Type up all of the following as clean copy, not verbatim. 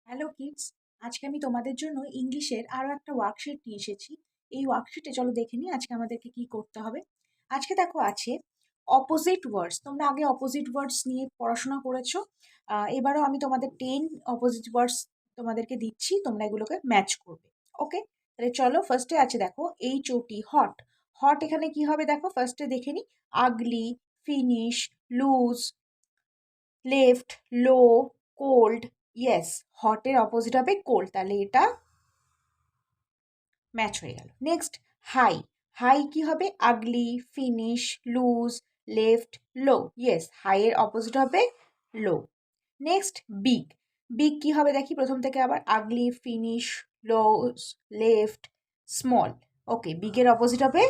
Hello kids, আজকে আমি তোমাদের জন্য ইংলিশের আরও একটা ওয়ার্কশিট নিয়ে এসেছি। এই ওয়ার্কশিটে চলো দেখে নিই আজকে আমাদেরকে কি করতে হবে। আজকে দেখো আছে অপোজিট ওয়ার্ডস। তোমরা আগে অপোজিট ওয়ার্ডস নিয়ে পড়াশোনা করেছো। এবারও আমি তোমাদের 10 অপোজিট ওয়ার্ডস তোমাদেরকে দিচ্ছি, তোমরা এগুলোকে ম্যাচ করবে। ওকে, তাহলে চলো ফার্স্টে আছে দেখো HOT, হট। হট এখানে কি হবে দেখো, ফার্স্টে দেখে নিই। আগলি, ফিনিশ, লুজ, লেফট, লো, কোল্ড। ইয়েস, হটের অপোজিট হবে কোল্ড, তাহলে এটা ম্যাচ হয়ে গেল। Next high. হাই কি হবে? আগলি, ফিনিশ, লুজ, লেফট, লো। ইয়েস, হাইয়ের অপোজিট হবে লো। Next big. বিগ কি হবে দেখি প্রথম থেকে আবার। আগলি, ফিনিশ, লোজ, লেফট, স্মল। ওকে, বিগের অপোজিট হবে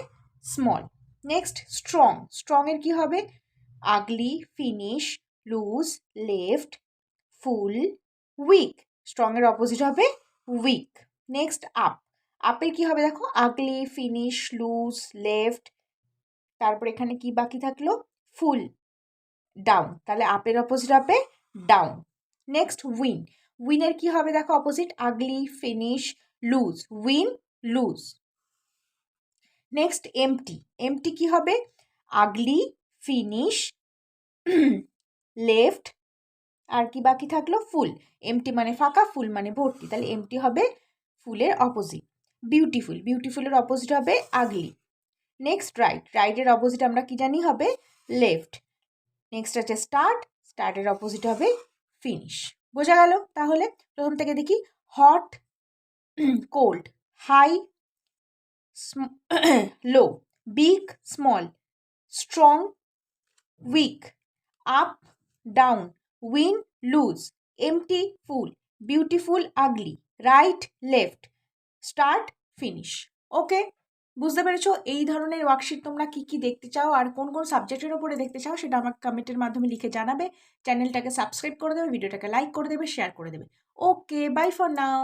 স্মল। Next strong. স্ট্রং এর কি হবে? আগলি, ফিনিশ, লুজ, লেফট, ফুল, উইক। স্ট্রং এর অপোজিট হবে উইক। Next up. আপের কি হবে দেখো? আগলি, ফিনিশ, লুজ, লেফট, তারপর এখানে কি বাকি থাকলো? ফুল, ডাউন। তাহলে আপের অপোজিট হবে ডাউন। Next win. উইনের কি হবে দেখো opposite? Ugly, finish, lose, win, lose. Next empty. Empty কি হবে? আগলি, ফিনিশ, লেফট, আর কি বাকি থাকলো? ফুল। এমটি মানে ফাঁকা, ফুল মানে ভর্তি, তাহলে এমটি হবে ফুলের অপোজিট। বিউটিফুল। বিউটিফুলের অপোজিট হবে আগলি। Next right. রাইটের অপোজিট আমরা কি জানি হবে লেফট। নেক্সট আছে স্টার্ট। স্টার্টের অপোজিট হবে ফিনিশ। বোঝা গেল? তাহলে প্রথম থেকে দেখি। Hot, cold, high, low, big, small, strong, weak, up, down, win, lose, empty, full, beautiful, ugly, right, left, start, finish. Okay, বুঝতে পেরেছো? এই ধরনের ওয়ার্কশিট তোমরা কি কি দেখতে চাও আর কোন কোন সাবজেক্টের ওপরে দেখতে চাও সেটা আমাকে কমেন্টের মাধ্যমে লিখে জানাবে। চ্যানেলটাকে সাবস্ক্রাইব করে দেবে, ভিডিওটাকে লাইক করে দেবে, শেয়ার করে দেবে। ওকে, বাই ফর নাও।